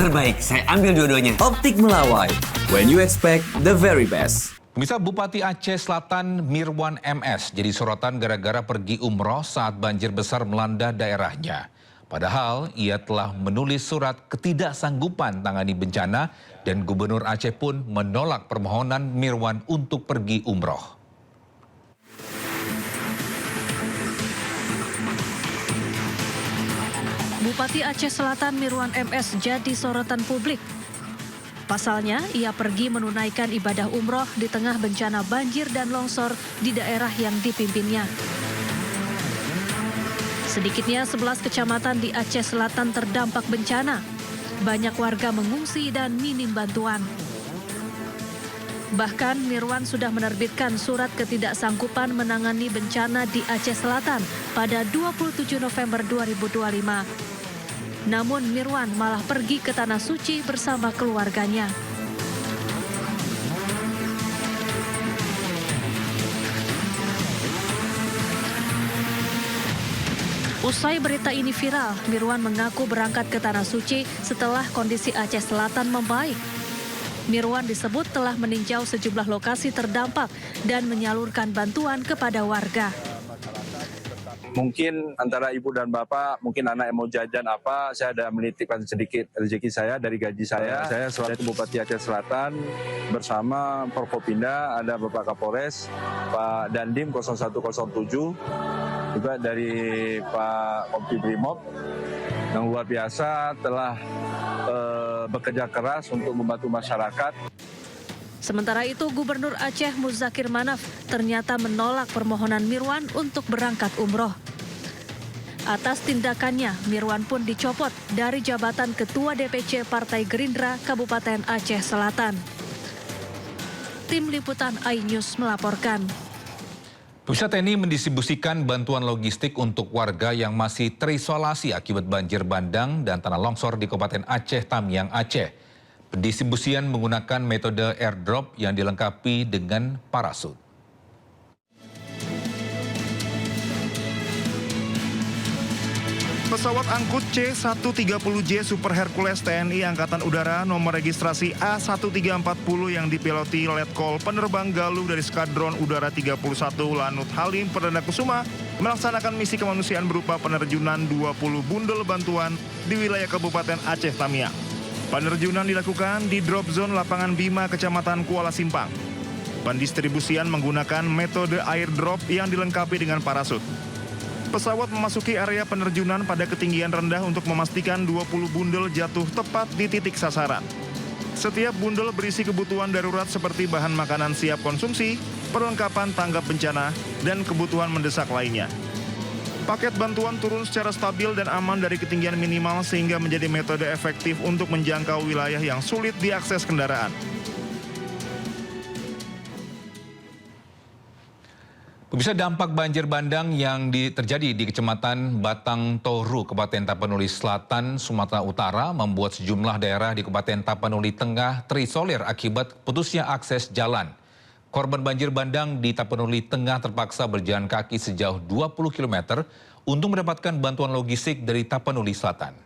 terbaik. Saya ambil dua-duanya. Optik Melawai, when you expect the very best. Pemirsa, Bupati Aceh Selatan Mirwan MS jadi sorotan gara-gara pergi umroh saat banjir besar melanda daerahnya. Padahal ia telah menulis surat ketidaksanggupan tangani bencana dan Gubernur Aceh pun menolak permohonan Mirwan untuk pergi umroh. Bupati Aceh Selatan Mirwan MS jadi sorotan publik. Pasalnya, ia pergi menunaikan ibadah umroh di tengah bencana banjir dan longsor di daerah yang dipimpinnya. Sedikitnya 11 kecamatan di Aceh Selatan terdampak bencana. Banyak warga mengungsi dan minim bantuan. Bahkan Mirwan sudah menerbitkan surat ketidaksanggupan menangani bencana di Aceh Selatan pada 27 November 2025. Namun Mirwan malah pergi ke Tanah Suci bersama keluarganya. Usai berita ini viral, Mirwan mengaku berangkat ke Tanah Suci setelah kondisi Aceh Selatan membaik. Mirwan disebut telah meninjau sejumlah lokasi terdampak dan menyalurkan bantuan kepada warga. Mungkin antara ibu dan bapak, mungkin anak yang mau jajan apa, saya ada menitipkan sedikit rezeki saya dari gaji saya. Saya selaku Bupati Aceh Selatan bersama Forkopimda, ada Bapak Kapolres, Pak Dandim 0107, juga dari Pak Kompi Brimob, yang luar biasa telah bekerja keras untuk membantu masyarakat. Sementara itu, Gubernur Aceh Muzakir Manaf ternyata menolak permohonan Mirwan untuk berangkat umroh. Atas tindakannya, Mirwan pun dicopot dari jabatan Ketua DPC Partai Gerindra Kabupaten Aceh Selatan. Tim Liputan iNews melaporkan. Pusat TNI mendistribusikan bantuan logistik untuk warga yang masih terisolasi akibat banjir bandang dan tanah longsor di Kabupaten Aceh Tamiang, Aceh. Pendistribusian menggunakan metode airdrop yang dilengkapi dengan parasut. Pesawat angkut C-130J Super Hercules TNI Angkatan Udara nomor registrasi A1340 yang dipiloti Letkol Penerbang Galuh dari Skadron Udara 31 Lanut Halim Perdana Kusuma melaksanakan misi kemanusiaan berupa penerjunan 20 bundel bantuan di wilayah Kabupaten Aceh Tamiang. Penerjunan dilakukan di drop zone lapangan Bima, Kecamatan Kuala Simpang. Pendistribusian menggunakan metode airdrop yang dilengkapi dengan parasut. Pesawat memasuki area penerjunan pada ketinggian rendah untuk memastikan 20 bundel jatuh tepat di titik sasaran. Setiap bundel berisi kebutuhan darurat seperti bahan makanan siap konsumsi, perlengkapan tanggap bencana, dan kebutuhan mendesak lainnya. Paket bantuan turun secara stabil dan aman dari ketinggian minimal sehingga menjadi metode efektif untuk menjangkau wilayah yang sulit diakses kendaraan. Pemirsa, dampak banjir bandang yang terjadi di Kecamatan Batang Toru, Kabupaten Tapanuli Selatan, Sumatera Utara membuat sejumlah daerah di Kabupaten Tapanuli Tengah terisolir akibat putusnya akses jalan. Korban banjir bandang di Tapanuli Tengah terpaksa berjalan kaki sejauh 20 km untuk mendapatkan bantuan logistik dari Tapanuli Selatan.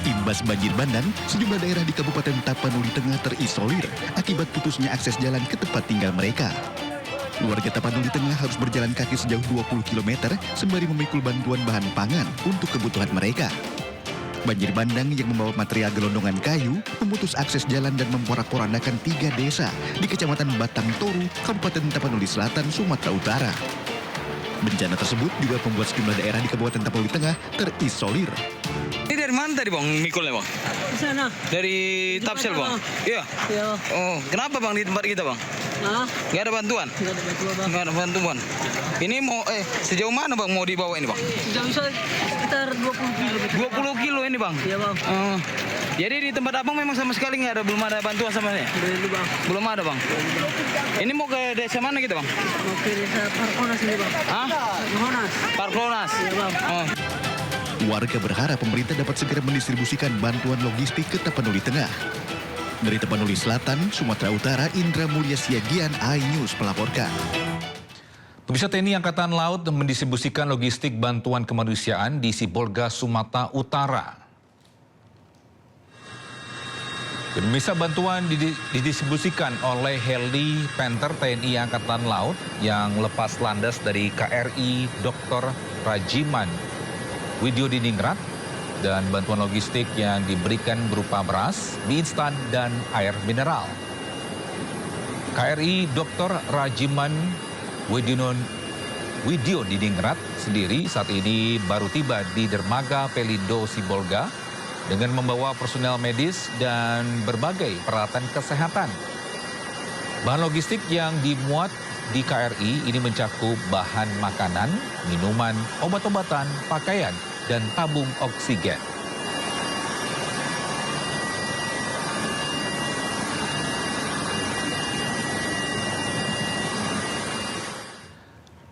Imbas banjir bandang, sejumlah daerah di Kabupaten Tapanuli Tengah terisolir akibat putusnya akses jalan ke tempat tinggal mereka. Warga Tapanuli Tengah harus berjalan kaki sejauh 20 km sembari memikul bantuan bahan pangan untuk kebutuhan mereka. Banjir bandang yang membawa material gelondongan kayu memutus akses jalan dan memporak-porandakan 3 desa di Kecamatan Batang Toru, Kabupaten Tapanuli Selatan, Sumatera Utara. Bencana tersebut juga membuat sejumlah daerah di Kabupaten Tapanuli Tengah terisolir. Ini dari mana tadi bang mikulnya bang? Di sana. Dari Tapsel bang? Iya. Iya. Oh, kenapa bang di tempat kita bang? Nah, Nggak ada bantuan? nggak ada bantuan bang. Nggak ada bantuan. Ini mau sejauh mana bang mau dibawa ini bang? Sudah bisa sekitar 20 kilo. 20 kilo ini bang? Iya bang. Jadi di tempat abang memang sama sekali nggak ada, belum ada bantuan sama saya? Dulu bang. Belum ada bang. Ini mau ke desa mana kita bang? Mau ke desa Parkonas ini bang. Hah? Parkonas. Parklonas. Iya bang. Oh. Warga berharap pemerintah dapat segera mendistribusikan bantuan logistik ke Tapanuli Tengah. Dari Tapanuli Selatan, Sumatera Utara, Indra Mulya Siagian, iNews melaporkan. Pemirsa, TNI Angkatan Laut mendistribusikan logistik bantuan kemanusiaan di Sibolga, Sumatera Utara. Pemirsa, bantuan didistribusikan oleh heli Panther TNI Angkatan Laut yang lepas landas dari KRI Dr. Rajiman Widyodiningrat, dan bantuan logistik yang diberikan berupa beras, mie instan, dan air mineral. KRI Dr. Rajiman Widyodiningrat sendiri saat ini baru tiba di dermaga Pelindo Sibolga dengan membawa personel medis dan berbagai peralatan kesehatan. Bahan logistik yang dimuat di KRI ini mencakup bahan makanan, minuman, obat-obatan, pakaian, dan tabung oksigen.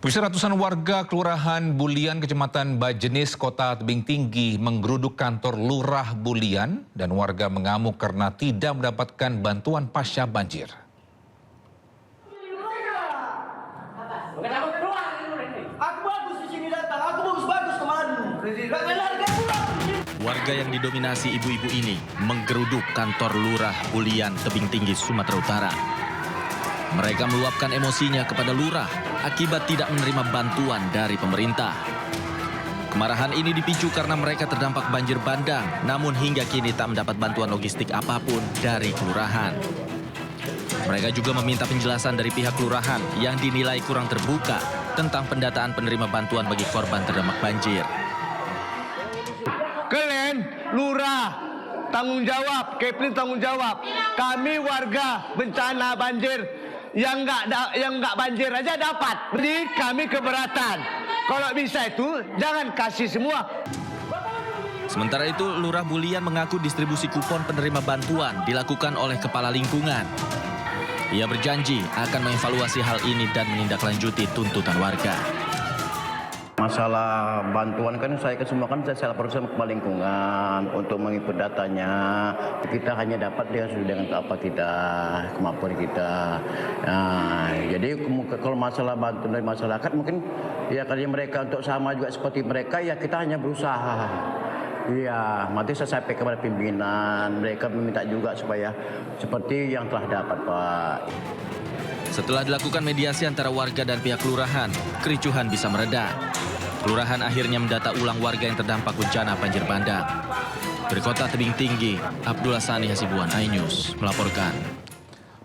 Ratusan warga Kelurahan Bulian, Kecamatan Bajenis, Kota Tebing Tinggi menggeruduk kantor Lurah Bulian dan warga mengamuk karena tidak mendapatkan bantuan pasca banjir. Warga yang didominasi ibu-ibu ini menggeruduk kantor Lurah Bulian, Tebing Tinggi, Sumatera Utara. Mereka meluapkan emosinya kepada lurah akibat tidak menerima bantuan dari pemerintah. Kemarahan ini dipicu karena mereka terdampak banjir bandang, namun hingga kini tak mendapat bantuan logistik apapun dari kelurahan. Mereka juga meminta penjelasan dari pihak kelurahan yang dinilai kurang terbuka tentang pendataan penerima bantuan bagi korban terdampak banjir. Kalian, lurah, tanggung jawab, Kepling tanggung jawab. Kami warga bencana banjir. Yang nggak banjir aja dapat. Jadi kami keberatan. Kalau bisa itu jangan kasih semua. Sementara itu, Lurah Bulian mengaku distribusi kupon penerima bantuan dilakukan oleh kepala lingkungan. Ia berjanji akan mengevaluasi hal ini dan menindaklanjuti tuntutan warga. Masalah bantuan kan saya lapor sama kepala lingkungan untuk menginput datanya. Kita hanya dapat dengan apa kita, kemampuan kita. Nah, jadi kalau masalah bantuan dari masyarakat mungkin ya kalau mereka untuk sama juga seperti mereka ya kita hanya berusaha. Iya, nanti saya sampaikan kepada pimpinan. Mereka meminta juga supaya seperti yang telah dapat, Pak. Setelah dilakukan mediasi antara warga dan pihak kelurahan, kericuhan bisa mereda. Kelurahan akhirnya mendata ulang warga yang terdampak bencana banjir bandang. Dari Kota Tebing Tinggi, Abdullah Sani Hasibuan, iNews melaporkan.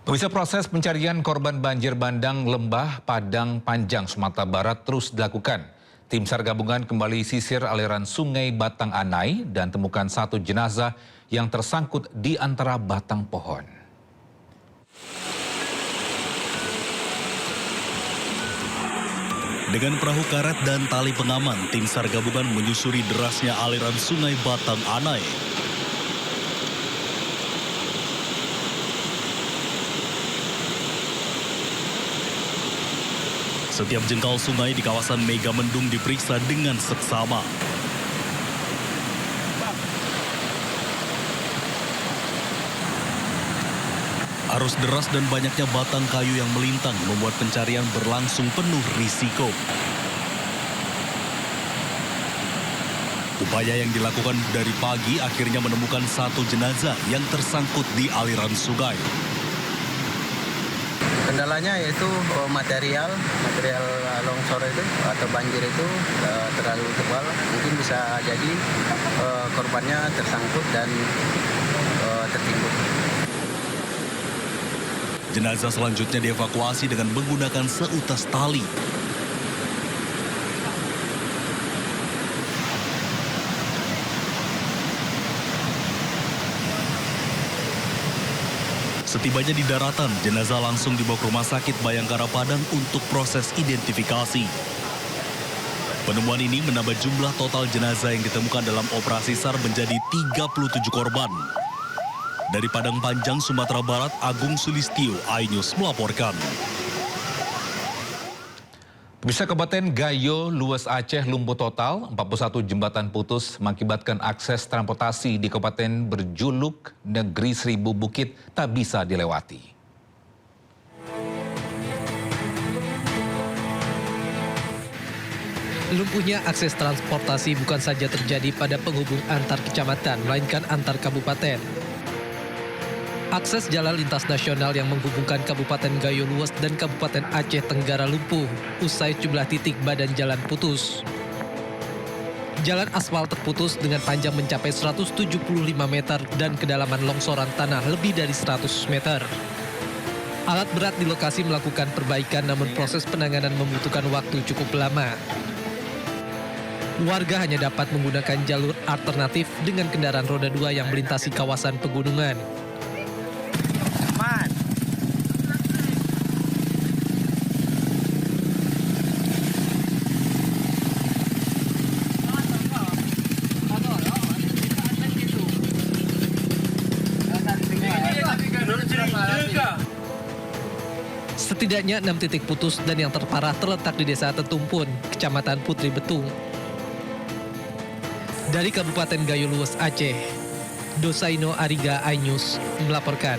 Pemirsa, proses pencarian korban banjir bandang Lembah Padang Panjang, Sumatera Barat terus dilakukan. Tim SAR gabungan kembali sisir aliran sungai Batang Anai dan temukan satu jenazah yang tersangkut di antara batang pohon. Dengan perahu karet dan tali pengaman, tim SAR gabungan menyusuri derasnya aliran sungai Batang Anai. Setiap jengkal sungai di kawasan Megamendung diperiksa dengan seksama. Arus deras dan banyaknya batang kayu yang melintang membuat pencarian berlangsung penuh risiko. Upaya yang dilakukan dari pagi akhirnya menemukan satu jenazah yang tersangkut di aliran sungai. Kendalanya yaitu material longsor itu atau banjir itu terlalu tebal. Mungkin bisa jadi korbannya tersangkut dan tertimbun. Jenazah selanjutnya dievakuasi dengan menggunakan seutas tali. Setibanya di daratan, jenazah langsung dibawa ke Rumah Sakit Bayangkara Padang untuk proses identifikasi. Penemuan ini menambah jumlah total jenazah yang ditemukan dalam operasi SAR menjadi 37 korban. Dari Padang Panjang, Sumatera Barat, Agung Sulistio, iNews melaporkan. Pemirsa, Kabupaten Gayo, Lues Aceh lumpuh total, 41 jembatan putus mengakibatkan akses transportasi di kabupaten berjuluk Negeri Seribu Bukit tak bisa dilewati. Lumpuhnya akses transportasi bukan saja terjadi pada penghubung antar kecamatan, melainkan antar kabupaten. Akses jalan lintas nasional yang menghubungkan Kabupaten Gayo Luas dan Kabupaten Aceh Tenggara lumpuh, usai jumlah titik badan jalan putus. Jalan aspal terputus dengan panjang mencapai 175 meter dan kedalaman longsoran tanah lebih dari 100 meter. Alat berat di lokasi melakukan perbaikan, namun proses penanganan membutuhkan waktu cukup lama. Warga hanya dapat menggunakan jalur alternatif dengan kendaraan roda 2 yang melintasi kawasan pegunungan. Setidaknya 6 titik putus dan yang terparah terletak di Desa Tetumpun, Kecamatan Putri Betung. Dari Kabupaten Gayo Luas, Aceh, Dosaino Ariga iNews melaporkan.